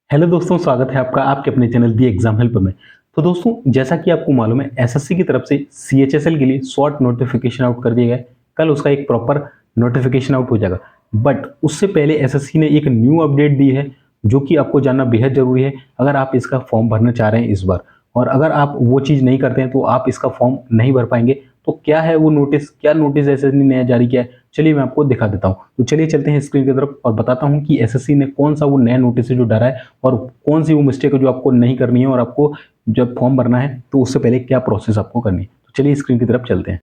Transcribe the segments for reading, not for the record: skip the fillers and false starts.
Hello दोस्तों, स्वागत है आपका आपके अपने चैनल दी एग्जाम हेल्पर में। तो दोस्तों, जैसा कि आपको मालूम है, एसएससी की तरफ से सीएचएसएल के लिए शॉर्ट नोटिफिकेशन आउट कर दिया गया है। कल उसका एक प्रॉपर नोटिफिकेशन आउट हो जाएगा। बट उससे पहले एसएससी ने एक न्यू अपडेट दी है, जो कि आपको जानना बेहद जरूरी है अगर आप इसका फॉर्म भरना चाह रहे हैं इस बार। और अगर आप वो चीज़ नहीं करते हैं तो आप इसका फॉर्म नहीं भर पाएंगे। तो क्या है वो नोटिस, क्या नोटिस एसएससी ने नया जारी किया है, चलिए मैं आपको दिखा देता हूँ। तो चलिए चलते हैं स्क्रीन की तरफ और बताता हूँ कि एसएससी ने कौन सा वो नया नोटिस है जो डाला है, और कौन सी वो मिस्टेक है जो आपको नहीं करनी है, और आपको जब फॉर्म भरना है तो उससे पहले क्या प्रोसेस आपको करनी है। तो चलिए स्क्रीन की तरफ चलते हैं।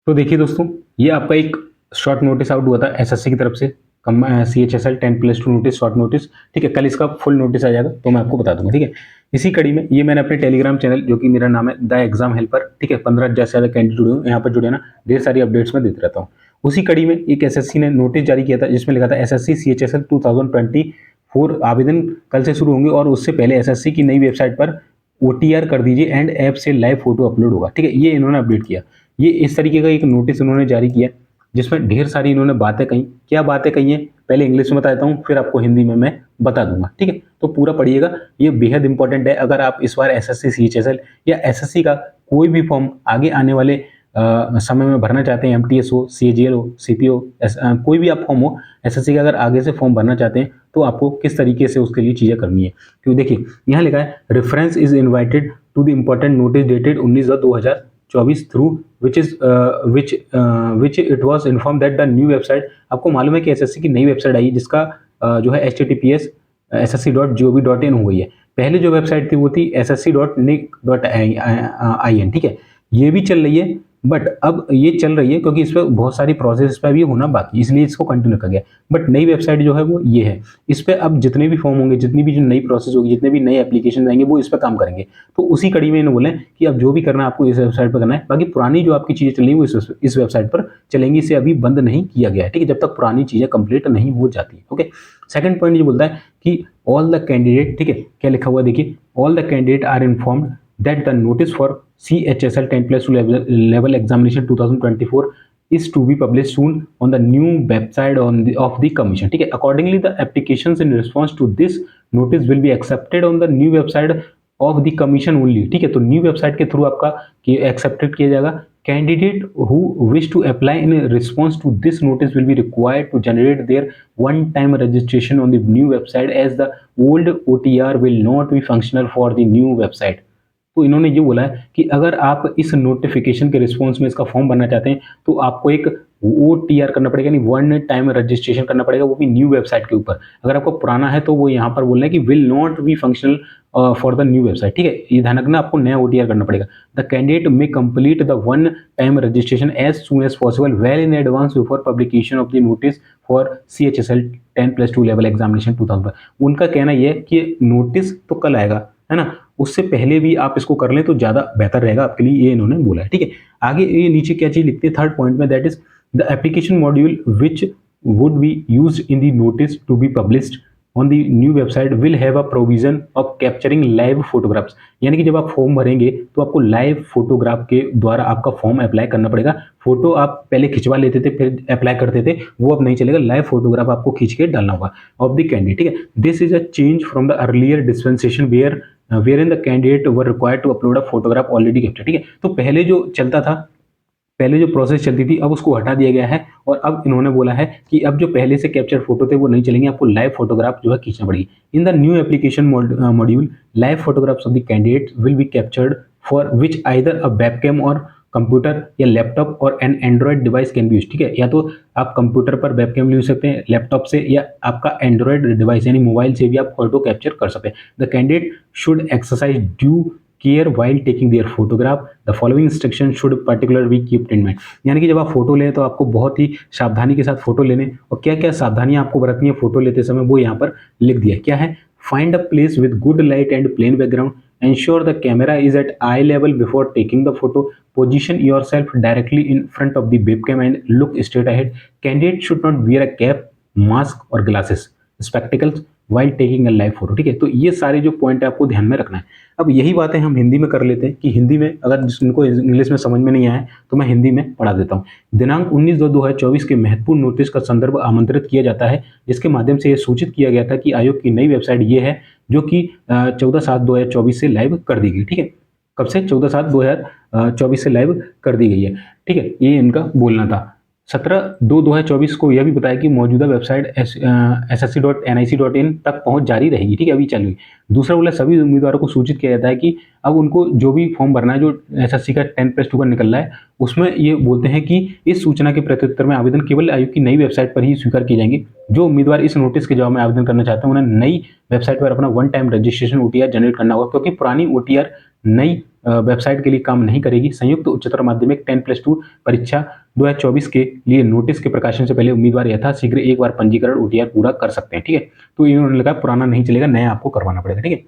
तो देखिए दोस्तों, ये आपका एक शॉर्ट नोटिस आउट हुआ था एसएससी की तरफ से, CHSL 10+2 नोटिस, शॉर्ट नोटिस। ठीक है, कल इसका फुल नोटिस आ जाएगा तो मैं आपको बता दूंगा। ठीक है, इसी कड़ी में ये मैंने अपने टेलीग्राम चैनल, जो कि मेरा नाम है द एग्जाम हेल्पर, ठीक है, 15,000 से ज़्यादा कैंडिडेट जुड़े हुए यहाँ पर, जुड़े ना, ढेर सारी अपडेट्स में देते रहता हूँ। उसी कड़ी में एक एसएससी ने नोटिस जारी किया था जिसमें लिखा था एसएससी CHSL 2024 आवेदन कल से शुरू होंगे, और उससे पहले एसएससी की नई वेबसाइट पर OTR कर दीजिए एंड ऐप से लाइव फोटो अपलोड होगा। ठीक है, ये इन्होंने अपडेट किया। ये इस तरीके का एक नोटिस इन्होंने जारी किया जिसमें ढेर सारी इन्होंने बातें कही। क्या बातें कही हैं पहले इंग्लिश में बता देता हूँ, फिर आपको हिंदी में मैं बता दूंगा। ठीक है, तो पूरा पढ़िएगा, ये बेहद इंपॉर्टेंट है। अगर आप इस बार एसएससी CHSL या एसएससी का कोई भी फॉर्म आगे आने वाले समय में भरना चाहते हैं, MTS हो, CAGL हो, CPO, कोई भी आप फॉर्म हो एसएससी का, अगर आगे से फॉर्म भरना चाहते हैं तो आपको किस तरीके से उसके लिए चीज़ें करनी है। क्योंकि देखिए यहाँ लिखा है, reference is invited to the important notice dated 19/2024 through which it was inform that the new website. आपको मालूम है कि एसएससी की नई वेबसाइट आई है जिसका जो है https ssc.gov.in हो गई है। पहले जो वेबसाइट थी वो थी ssc.nic.in। ठीक है, ये भी चल रही है, बट अब ये चल रही है क्योंकि इस पर बहुत सारी प्रोसेस पर भी होना बाकी, इसलिए इसको कंटिन्यू रखा गया। बट नई वेबसाइट जो है वो ये है। इस पर अब जितने भी फॉर्म होंगे, जितनी भी जो नई प्रोसेस होगी, जितने भी नए एप्लीकेशन आएंगे, वो इस पर काम करेंगे। तो उसी कड़ी में इन्होंने बोले कि अब जो भी करना है आपको इस वेबसाइट पर करना है, बाकी पुरानी जो आपकी चीजें चल रही है वो इस वेबसाइट पर चलेंगी। इसे अभी बंद नहीं किया गया है, ठीक है, जब तक पुरानी चीजें कंप्लीट नहीं हो जाती। ओके, सेकंड पॉइंट ये बोलता है कि ऑल द कैंडिडेट, ठीक है, क्या लिखा हुआ देखिए, all the candidate are informed that the notice for CHSL 10+2 level examination 2024 is to be published soon on the new website of the commission। ठीक है, accordingly the applications in response to this notice will be accepted on the new website of the commission only। ठीक है, तो new website के through आपका accepted किया जाएगा। Candidate who wish to apply in response to this notice will be required to generate their one-time registration on the new website as the old OTR will not be functional for the new website। तो इन्होंने ये बोला है कि अगर आप इस notification के रिस्पॉन्स में इसका फॉर्म भरना चाहते हैं तो आपको एक OTR करना पड़ेगा, यानी वन टाइम रजिस्ट्रेशन करना पड़ेगा, वो भी न्यू वेबसाइट के ऊपर। अगर आपको पुराना है तो वो यहाँ पर बोल रहे हैं कि will not be functional for the new website. ठीक है, ये ध्यान रखना, आपको नया OTR करना पड़ेगा। The candidate may complete the one time registration as soon as possible well in advance before publication of the notice for CHSL 10+2 level examination 2000। उनका कहना यह है कि नोटिस तो कल आएगा, है ना, उससे पहले भी आप इसको कर लें तो ज़्यादा बेहतर रहेगा आपके लिए, ये इन्होंने बोला है। ठीक है, आगे ये नीचे क्या चीज़ लिखते हैं थर्ड पॉइंट में, that is the application module which would be used in the notice to be published on the new website will have a provision of capturing live photographs. यानी कि जब आप फॉर्म भरेंगे तो आपको लाइव फोटोग्राफ के द्वारा आपका फॉर्म अप्लाई करना पड़ेगा। फोटो आप पहले खिंचवा लेते थे फिर अप्लाई करते थे, वो अब नहीं चलेगा, लाइव फोटोग्राफ आपको खींच के डालना होगा ऑफ द कैंडिडेट। ठीक है, this is a change from the earlier dispensation where wherein the candidate were required to upload a photograph already captured। ठीक है, तो पहले जो चलता था, पहले जो प्रोसेस चलती थी, अब उसको हटा दिया गया है, और अब इन्होंने बोला है कि अब जो पहले से कैप्चर फोटो थे वो नहीं चलेंगे, आपको लाइव फोटोग्राफ जो है खींचना पड़ेगी। In the new application module live photographs of the candidate will be captured for which either a webcam और कंप्यूटर या लैपटॉप और N Android device can be use. ठीक है, या तो आप कंप्यूटर पर वेबकैम यूज सकते हैं, लैपटॉप से, या आपका एंड्रॉयड डिवाइस यानी मोबाइल से भी आप फोटो कैप्चर कर सकते हैं। The candidate should exercise due care while taking their photograph, the following instruction should particular be keeped in mind. यानी कि जब आप फोटो लें तो आपको बहुत ही सावधानी के साथ फोटो लेने, और क्या क्या सावधानियां आपको बरतनी है फोटो लेते समय वो यहाँ पर लिख दिया। क्या है, find a place with good light and plain background, ensure the camera is at eye level before taking the photo, position yourself directly in front of the webcam and look straight ahead। Candidate should not wear a cap, mask or glasses, spectacles while taking a live photo, ठीक है। तो ये सारे जो point है आपको ध्यान में रखना है। अब यही बातें हम हिंदी में कर लेते हैं कि हिंदी में अगर जिनको इंग्लिश में समझ में नहीं आया तो मैं हिंदी में पढ़ा देता हूँ। दिनांक 19/2/2024 के महत्वपूर्ण नोटिस का संदर्भ आमंत्रित किया जाता है, जिसके माध्यम से यह सूचित किया गया था कि आयोग की नई वेबसाइट ये है, जो कि 14/7/2024 से लाइव कर दी गई, ठीक है। कब से? 14/7/2024 से लाइव कर दी गई है, ठीक है। ये इनका बोलना था। 17/2/2024 को यह भी बताया कि मौजूदा वेबसाइट ssc.nic.in तक पहुंच जारी रहेगी, ठीक है, अभी चल रही। दूसरा बोला सभी उम्मीदवारों को सूचित किया जाता है कि अब उनको जो भी फॉर्म भरना है, जो एसएससी का 10+2 का निकल रहा है, उसमें ये बोलते हैं कि इस सूचना के प्रत्युत्तर में आवेदन केवल आयोग की नई वेबसाइट पर ही स्वीकार किए जाएंगे। जो उम्मीदवार इस नोटिस के जवाब में आवेदन करना चाहते हैं, उन्हें नई वेबसाइट पर अपना one time registration OTR generate करना होगा, क्योंकि पुरानी ओटीआर नई वेबसाइट के लिए काम नहीं करेगी। संयुक्त उच्चतर माध्यमिक 10+2 परीक्षा 2024 के लिए नोटिस के प्रकाशन से पहले उम्मीदवार यथाशीघ्र एक बार पंजीकरण ओटीआर पूरा कर सकते हैं, ठीक है। तो इन्होंने लिखा पुराना नहीं चलेगा, नया आपको करवाना पड़ेगा, ठीक है।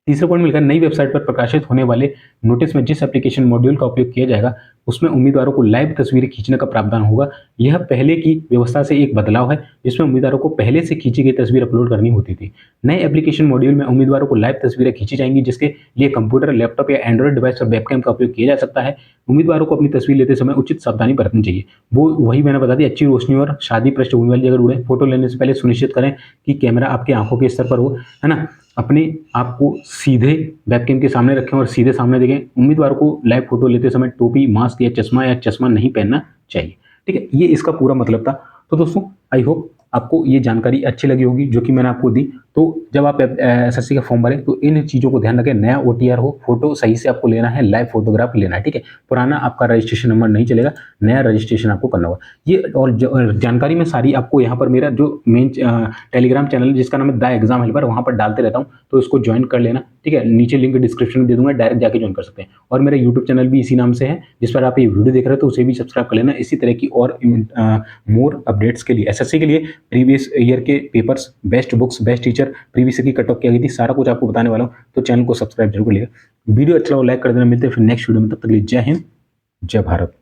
तीसरे पॉइंट में लिखा नई वेबसाइट पर प्रकाशित होने वाले नोटिस में जिस एप्लीकेशन मॉड्यूल का उपयोग किया जाएगा, उसमें उम्मीदवारों को लाइव तस्वीरें खींचने का प्रावधान होगा। यह पहले की व्यवस्था से एक बदलाव है, जिसमें उम्मीदवारों को पहले से खींची गई तस्वीर अपलोड करनी होती थी। नए एप्लीकेशन मॉड्यूल में उम्मीदवारों को लाइव तस्वीरें खींची जाएंगी, जिसके लिए कंप्यूटर, लैपटॉप या एंड्रॉइड डिवाइस और वेबकैम का उपयोग किया जा सकता है। उम्मीदवारों को अपनी तस्वीर लेते समय उचित सावधानी बरतनी चाहिए। वो वही मैंने बता दी, अच्छी रोशनी और शादी पृष्ठभूमि वाली जगह उड़े। फोटो लेने से पहले सुनिश्चित करें कि कैमरा आपकी आंखों के स्तर पर हो, है ना। अपने आप को सीधे वेबकैम के सामने रखें और सीधे सामने देखें। उम्मीदवारों को लाइव फोटो लेते समय टोपी, मास्क या चश्मा नहीं पहनना चाहिए, ठीक है। ये इसका पूरा मतलब था। तो दोस्तों आई होप आपको ये जानकारी अच्छी लगी होगी जो कि मैंने आपको दी। तो जब आप एसएससी का फॉर्म भरें तो इन चीज़ों को ध्यान रखें, नया ओटीआर हो, फोटो सही से आपको लेना है, लाइव फोटोग्राफ लेना है, ठीक है। पुराना आपका रजिस्ट्रेशन नंबर नहीं चलेगा, नया रजिस्ट्रेशन आपको करना होगा। ये और जानकारी मैं सारी आपको यहाँ पर मेरा जो मेन टेलीग्राम चैनल जिसका नाम है द एग्जाम हेल्पर, वहाँ पर डालते रहता हूँ, तो इसको ज्वाइन कर लेना, ठीक है। नीचे लिंक डिस्क्रिप्शन में दे दूंगा, डायरेक्ट जाके ज्वाइन कर सकते हैं। और मेरा यूट्यूब चैनल भी इसी नाम से है, जिस पर आप ये वीडियो देख रहे हो, तो उसे भी सब्सक्राइब कर लेना। इसी तरह की और मोर अपडेट्स के लिए, एसएससी के लिए प्रीवियस ईयर के papers, best books, best teacher, previous year की कट ऑफ क्या गई थी, सारा कुछ आपको बताने वाला हूँ। तो चैनल को सब्सक्राइब जरूर कर लिएगा। वीडियो अच्छा लगा लाइक कर देना। मिलते हैं फिर नेक्स्ट वीडियो में, तब तक के लिए जय हिंद, जय भारत।